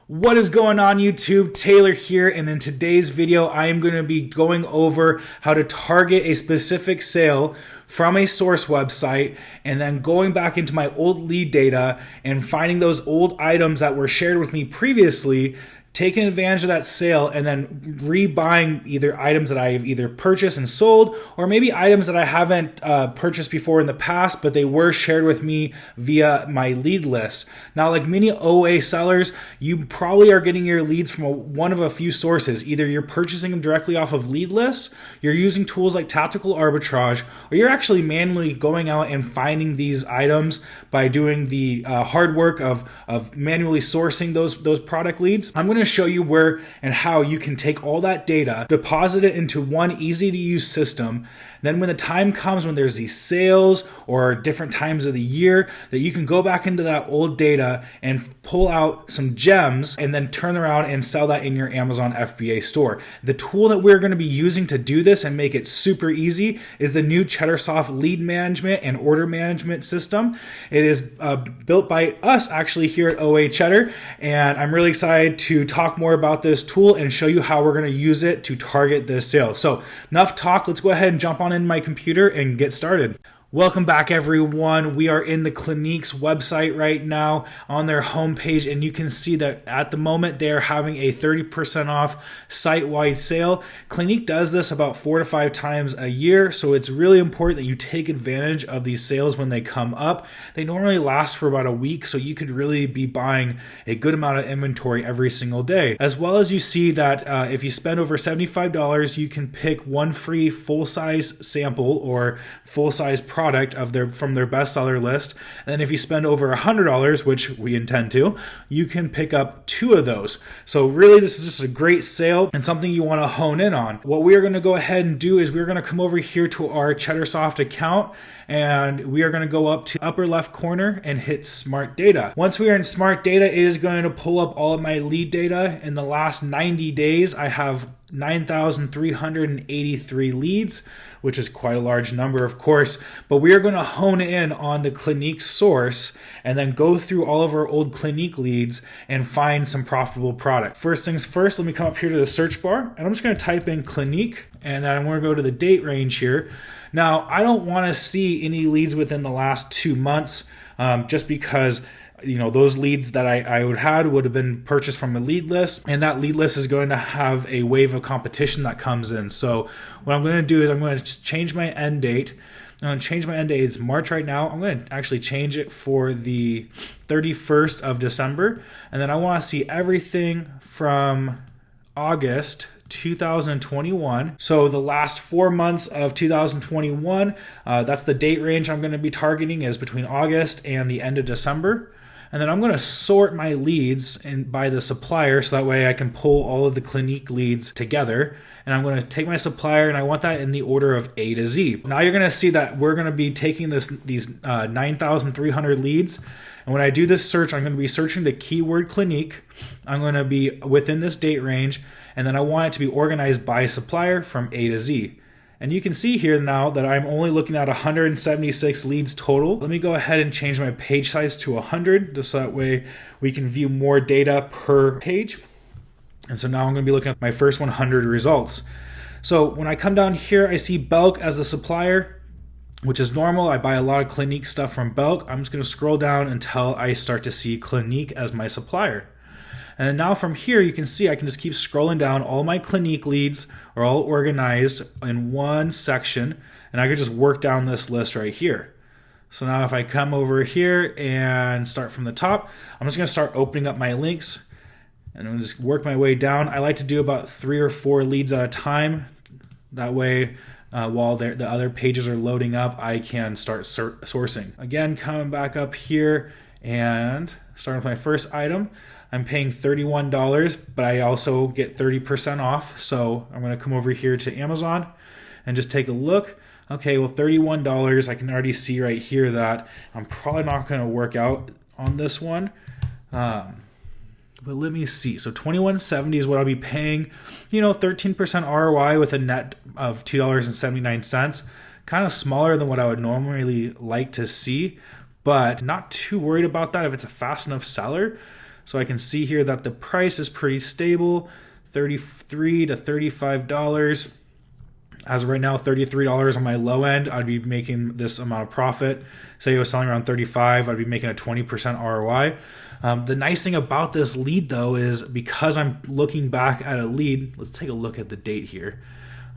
What is going on YouTube? Taylor here, and in today's video I am going to be going over how to target a specific sale from a source website and then going back into my old lead data and finding those old items that were shared with me previously, taking advantage of that sale and then rebuying either items that I've either purchased and sold, or maybe items that I haven't purchased before in the past, but they were shared with me via my lead list. Now, like many OA sellers, you probably are getting your leads from one of a few sources. Either you're purchasing them directly off of lead lists, you're using tools like tactical arbitrage, or you're actually manually going out and finding these items by doing the hard work of manually sourcing those product leads. I'm going to show you where and how you can take all that data, deposit it into one easy to use system. Then when the time comes when there's these sales or different times of the year, that you can go back into that old data and pull out some gems and then turn around and sell that in your Amazon FBA store. The tool that we're going to be using to do this and make it super easy is the new Cheddarsoft lead management and order management system. It is built by us actually here at OA Cheddar, and I'm really excited to talk more about this tool and show you how we're going to use it to target this sale. So enough talk, let's go ahead and jump on in my computer and get started. Welcome back, everyone. We are in the Clinique's website right now on their homepage, and you can see that at the moment they are having a 30% off site-wide sale. Clinique does this about 4 to 5 times a year, so it's really important that you take advantage of these sales when they come up. They normally last for about a week, so you could really be buying a good amount of inventory every single day. As well as you see that if you spend over $75, you can pick one free full-size sample or full-size product from their bestseller list. And then if you spend over $100, which we intend to, you can pick up 2 of those. So really, this is just a great sale and something you want to hone in on. What we are going to go ahead and do is we're going to come over here to our Cheddarsoft account, and we are going to go up to upper left corner and hit Smart Data. Once we are in Smart Data, it is going to pull up all of my lead data. In the last 90 days, I have 9,383 leads, which is quite a large number, of course, but we are going to hone in on the Clinique source and then go through all of our old Clinique leads and find some profitable product. First things first, let me come up here to the search bar, and I'm just going to type in Clinique, and then I'm going to go to the date range here. Now, I don't want to see any leads within the last 2 months, just because those leads that I would have been purchased from a lead list, and that lead list is going to have a wave of competition that comes in. So what I'm going to do is I'm going to change my end date. I'm going to change my end date. It's March right now. I'm going to actually change it for the 31st of December. And then I want to see everything from August 2021. So the last 4 months of 2021, that's the date range I'm going to be targeting, is between August and the end of December. And then I'm going to sort my leads by the supplier, so that way I can pull all of the Clinique leads together. And I'm going to take my supplier, and I want that in the order of A to Z. Now you're going to see that we're going to be taking these 9,300 leads. And when I do this search, I'm going to be searching the keyword Clinique. I'm going to be within this date range, and then I want it to be organized by supplier from A to Z. And you can see here now that I'm only looking at 176 leads total. Let me go ahead and change my page size to 100, just so that way we can view more data per page. And so now I'm going to be looking at my first 100 results. So when I come down here, I see Belk as the supplier, which is normal. I buy a lot of Clinique stuff from Belk. I'm just going to scroll down until I start to see Clinique as my supplier. And then now from here, you can see I can just keep scrolling down. All my Clinique leads are all organized in one section, and I can just work down this list right here. So now if I come over here and start from the top, I'm just going to start opening up my links, and I'm going to just work my way down. I like to do about 3 or 4 leads at a time. That way, while the other pages are loading up, I can start sourcing. Again, coming back up here and starting with my first item. I'm paying $31, but I also get 30% off. So I'm going to come over here to Amazon and just take a look. Okay, well, $31, I can already see right here that I'm probably not going to work out on this one. But let me see. So $21.70 is what I'll be paying. 13% ROI with a net of $2.79. Kind of smaller than what I would normally like to see, but not too worried about that if it's a fast enough seller. So I can see here that the price is pretty stable, $33 to $35. As of right now, $33 on my low end, I'd be making this amount of profit. Say I was selling around 35, I'd be making a 20% ROI. The nice thing about this lead though is because I'm looking back at a lead, let's take a look at the date here.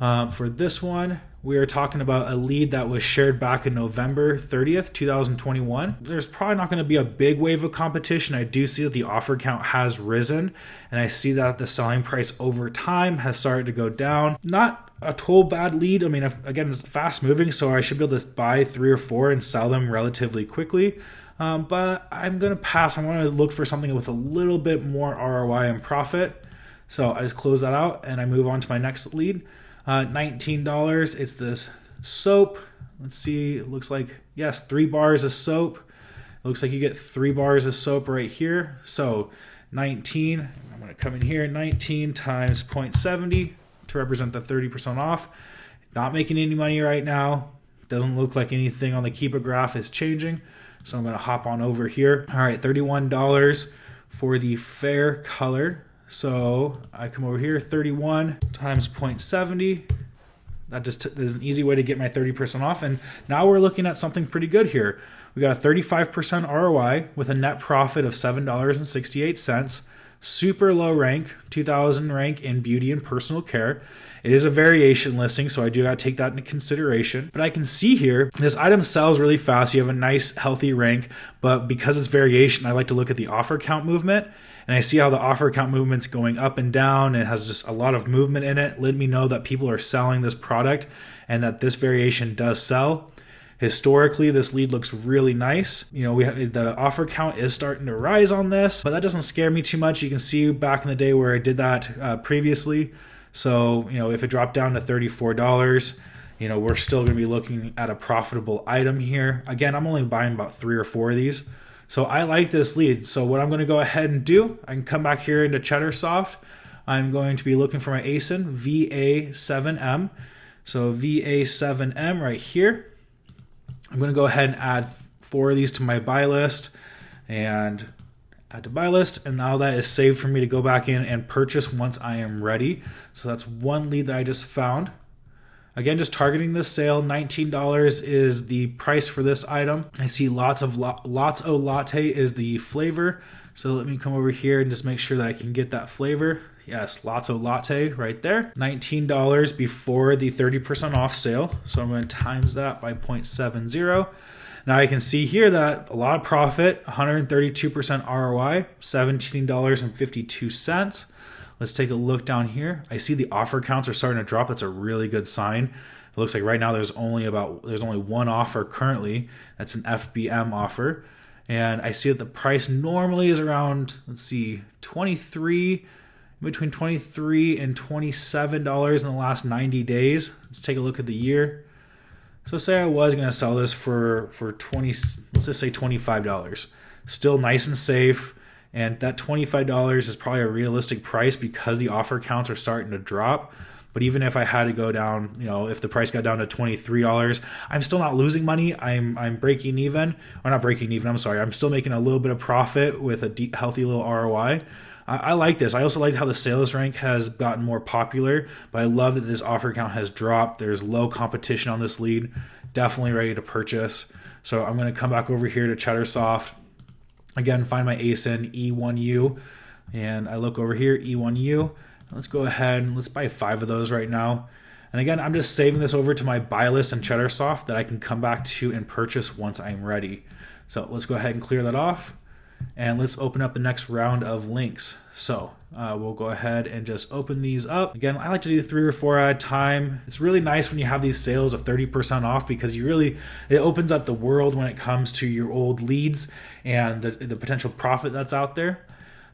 For this one, we are talking about a lead that was shared back in November 30th, 2021. There's probably not going to be a big wave of competition. I do see that the offer count has risen, and I see that the selling price over time has started to go down. Not a total bad lead. I mean, again, it's fast moving, so I should be able to buy 3 or 4 and sell them relatively quickly. But I'm going to pass. I want to look for something with a little bit more ROI and profit. So I just close that out and I move on to my next lead. $19. It's this soap. Let's see. It looks like, yes, 3 bars of soap. It looks like you get 3 bars of soap right here. So 19, I'm going to come in here, 19 times 0.70 to represent the 30% off. Not making any money right now. Doesn't look like anything on the Keepa graph is changing. So I'm going to hop on over here. All right, $31 for the fair color. So I come over here, 31 times 0.70. That just is an easy way to get my 30% off. And now we're looking at something pretty good here. We got a 35% ROI with a net profit of $7.68. Super low rank, 2000 rank in beauty and personal care. It is a variation listing, so I do got to take that into consideration. But I can see here, this item sells really fast. You have a nice, healthy rank, but because it's variation, I like to look at the offer count movement. And I see how the offer count movement's going up and down. It has just a lot of movement in it. Let me know that people are selling this product and that this variation does sell. Historically, this lead looks really nice. You know, the offer count is starting to rise on this, but that doesn't scare me too much. You can see back in the day where I did that previously. So, you know, if it dropped down to $34, you know, we're still going to be looking at a profitable item here. Again, I'm only buying about 3 or 4 of these. So I like this lead. So what I'm going to go ahead and do, I can come back here into Cheddarsoft. I'm going to be looking for my ASIN VA7M. So VA7M right here. I'm going to go ahead and add 4 of these to my buy list and add to buy list. And now that is saved for me to go back in and purchase once I am ready. So that's one lead that I just found. Again, just targeting this sale, $19 is the price for this item. I see Lots O Latte is the flavor. So let me come over here and just make sure that I can get that flavor. Yes, Lots O Latte right there. $19 before the 30% off sale. So I'm going to times that by 0.70. Now I can see here that a lot of profit, 132% ROI, $17.52. Let's take a look down here. I see the offer counts are starting to drop. That's a really good sign. It looks like right now there's only one offer currently. That's an FBM offer. And I see that the price normally is around, let's see, between $23 and $27 in the last 90 days. Let's take a look at the year. So say I was going to sell this for 20, let's just say $25. Still nice and safe. And that $25 is probably a realistic price because the offer counts are starting to drop. But even if I had to go down, you know, if the price got down to $23, I'm still not losing money. I'm breaking even, or not breaking even. I'm sorry. I'm still making a little bit of profit with a healthy little ROI. I like this. I also like how the sales rank has gotten more popular, but I love that this offer count has dropped. There's low competition on this lead. Definitely ready to purchase. So I'm going to come back over here to Cheddarsoft. Again, find my ASIN E1U, and I look over here, E1U. Let's go ahead and let's buy 5 of those right now. And again, I'm just saving this over to my buy list in Cheddarsoft that I can come back to and purchase once I'm ready. So let's go ahead and clear that off. And let's open up the next round of links. So we'll go ahead and just open these up. Again, I like to do 3 or 4 at a time. It's really nice when you have these sales of 30% off because it opens up the world when it comes to your old leads and the potential profit that's out there.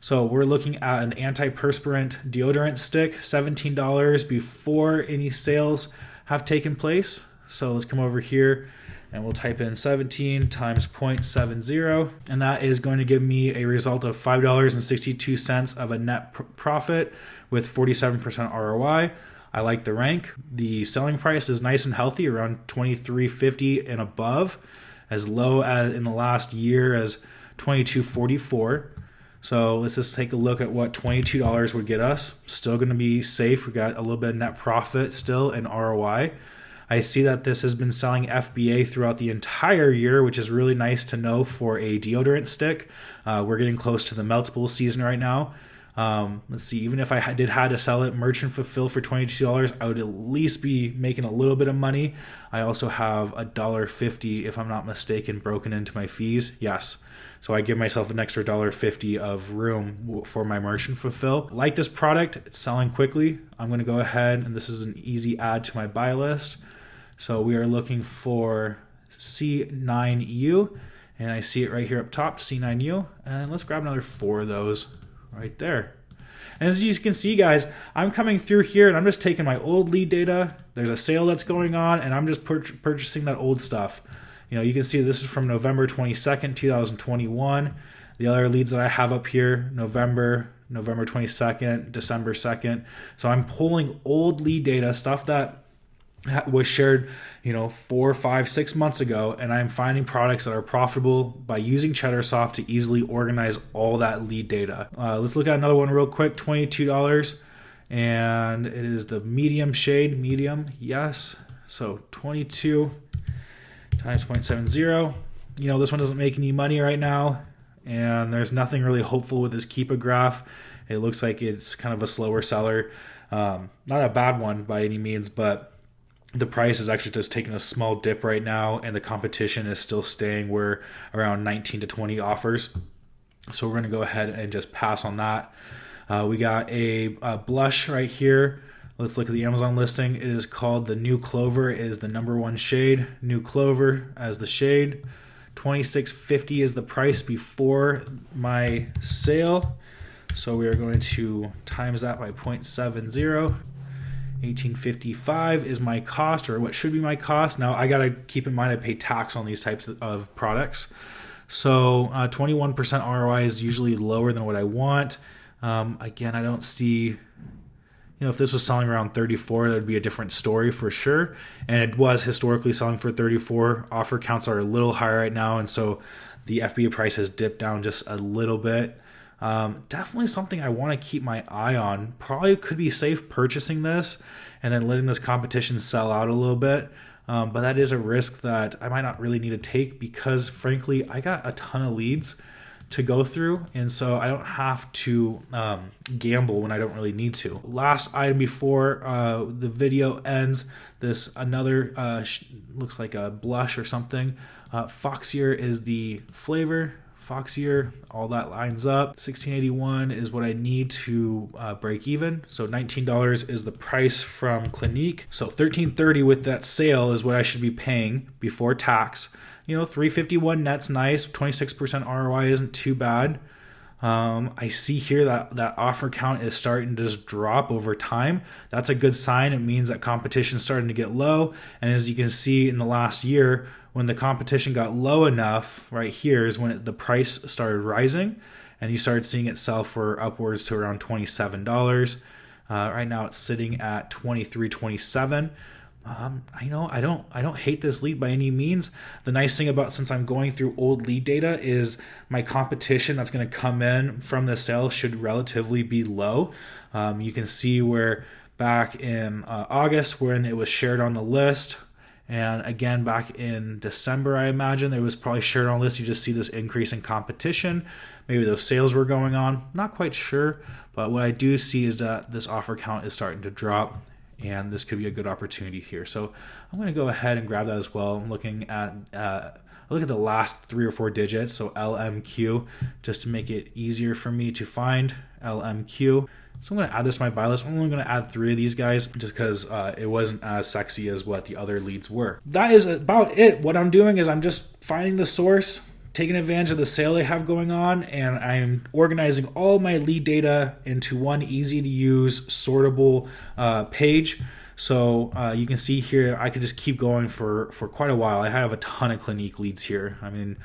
So we're looking at an antiperspirant deodorant stick, $17 before any sales have taken place. So let's come over here and we'll type in 17 times 0.70, and that is going to give me a result of $5.62 of a net profit with 47% ROI. I like the rank. The selling price is nice and healthy, around $23.50 and above, as low as in the last year as $22.44. So let's just take a look at what $22 would get us. Still going to be safe. We got a little bit of net profit still in ROI. I see that this has been selling FBA throughout the entire year, which is really nice to know for a deodorant stick. We're getting close to the meltable season right now. Let's see, even if I had to sell it merchant fulfill for $22, I would at least be making a little bit of money. I also have $1.50, if I'm not mistaken, broken into my fees. Yes. So I give myself an extra $1.50 of room for my merchant fulfill. Like this product, it's selling quickly. I'm going to go ahead, and this is an easy add to my buy list. So we are looking for C9U, and I see it right here up top, C9U. And let's grab another 4 of those right there. And as you can see, guys, I'm coming through here and I'm just taking my old lead data. There's a sale that's going on, and I'm just purchasing that old stuff. You know, you can see this is from November 22nd, 2021. The other leads that I have up here, November 22nd, December 2nd. So I'm pulling old lead data, stuff that was shared, 4, 5, 6 months ago, and I'm finding products that are profitable by using Cheddarsoft to easily organize all that lead data. Let's look at another one real quick, $22, and it is the medium shade, medium, yes. So 22 times 0.70. This one doesn't make any money right now, and there's nothing really hopeful with this Keepa graph. It looks like it's kind of a slower seller. Not a bad one by any means, but the price is actually just taking a small dip right now, and the competition is still staying where around 19 to 20 offers. So we're going to go ahead and just pass on that. We got a blush right here. Let's look at the Amazon listing. It is called the New Clover. It is the #1 shade. New Clover as the shade. $26.50 is the price before my sale. So we are going to times that by 0.70. $18.55 is my cost, or what should be my cost. Now I gotta keep in mind I pay tax on these types of products. So 21% ROI is usually lower than what I want. Again, I don't see, if this was selling around 34, that would be a different story for sure. And it was historically selling for 34. Offer counts are a little higher right now, and so the FBA price has dipped down just a little bit. Definitely something I want to keep my eye on. Probably could be safe purchasing this and then letting this competition sell out a little bit. But that is a risk that I might not really need to take because, frankly, I got a ton of leads to go through. And so I don't have to gamble when I don't really need to. Last item before the video ends, another looks like a blush or something. Foxier is the flavor. Foxier, all that lines up. $16.81 is what I need to break even. So $19 is the price from Clinique. So $13.30 with that sale is what I should be paying before tax. $3.51 net's nice. 26% ROI isn't too bad. I see here that offer count is starting to just drop over time. That's a good sign. It means that competition is starting to get low. And as you can see in the last year, when the competition got low enough, right here is when the price started rising, and you started seeing it sell for upwards to around $27. Right now it's sitting at $23.27. I don't hate this lead by any means. The nice thing about, since I'm going through old lead data, is my competition that's going to come in from the sale should relatively be low. You can see where back in August, when it was shared on the list, and again back in December, I imagine it was probably shared on the list. You just see this increase in competition. Maybe those sales were going on. Not quite sure, but what I do see is that this offer count is starting to drop, and this could be a good opportunity here. So I'm going to go ahead and grab that as well. I'm looking at look at the last 3 or 4 digits, so LMQ, just to make it easier for me to find LMQ. So I'm going to add this to my buy list. I'm only going to add 3 of these guys just because it wasn't as sexy as what the other leads were. That is about it. What I'm doing is I'm just finding the source, taking advantage of the sale they have going on, and I'm organizing all my lead data into one easy to use sortable page. So you can see here, I could just keep going for quite a while. I have a ton of Clinique leads here. I mean,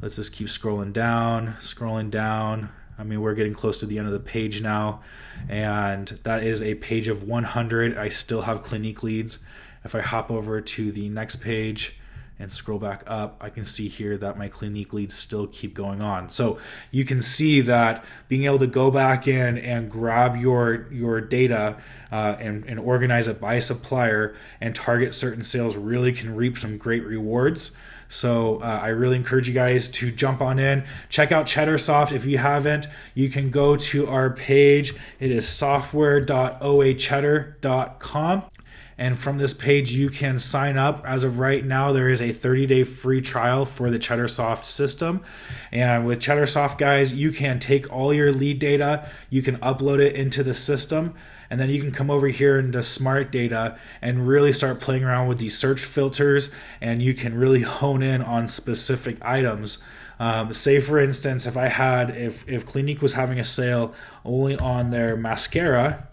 let's just keep scrolling down. I mean, we're getting close to the end of the page now, and that is a page of 100. I still have Clinique leads. If I hop over to the next page, and scroll back up, I can see here that my Clinique leads still keep going on. So you can see that being able to go back in and grab your data and organize it by supplier and target certain sales really can reap some great rewards. So I really encourage you guys to jump on in. Check out Cheddarsoft if you haven't. You can go to our page. It is software.oacheddar.com. And from this page, you can sign up. As of right now, there is a 30-day free trial for the Cheddarsoft system. And with Cheddarsoft, guys, you can take all your lead data, you can upload it into the system, and then you can come over here into Smart Data and really start playing around with these search filters, and you can really hone in on specific items. Say, for instance, if Clinique was having a sale only on their mascara,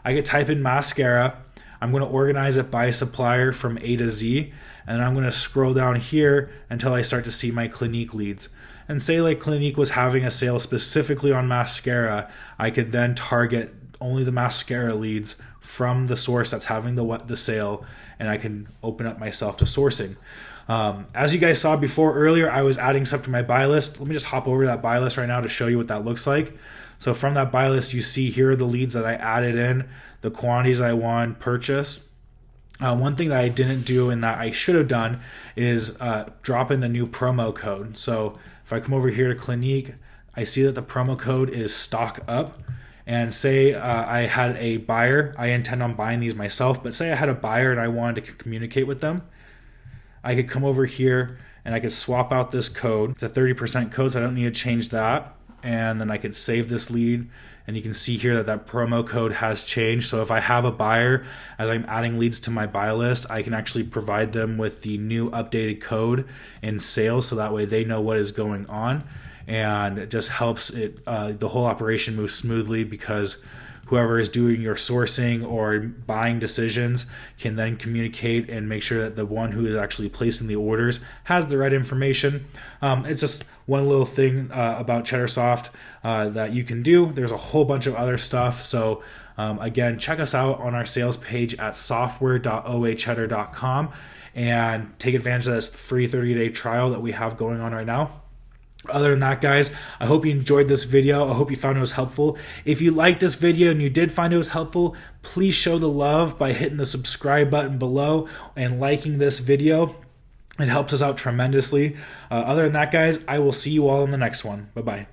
I could type in mascara. I'm going to organize it by supplier from A to Z, and I'm going to scroll down here until I start to see my Clinique leads. And say like Clinique was having a sale specifically on mascara, I could then target only the mascara leads from the source that's having the sale, and I can open up myself to sourcing. As you guys saw before earlier, I was adding stuff to my buy list. Let me just hop over to that buy list right now to show you what that looks like. So from that buy list, you see here are the leads that I added in, the quantities I want purchase. One thing that I didn't do and that I should have done is drop in the new promo code. So if I come over here to Clinique, I see that the promo code is stock up. And say I had a buyer, I intend on buying these myself, but say I had a buyer and I wanted to communicate with them, I could come over here and I could swap out this code. It's a 30% code, so I don't need to change that. And then I could save this lead, and you can see here that promo code has changed. So if I have a buyer, as I'm adding leads to my buy list, I can actually provide them with the new updated code in sales, so that way they know what is going on. And it just helps the whole operation move smoothly, because whoever is doing your sourcing or buying decisions can then communicate and make sure that the one who is actually placing the orders has the right information. It's just one little thing about Cheddarsoft that you can do. There's a whole bunch of other stuff. So again, check us out on our sales page at software.oacheddar.com and take advantage of this free 30-day trial that we have going on right now. Other than that, guys, I hope you enjoyed this video. I hope you found it was helpful. If you liked this video and you did find it was helpful, please show the love by hitting the subscribe button below and liking this video. It helps us out tremendously. Other than that, guys, I will see you all in the next one. Bye-bye.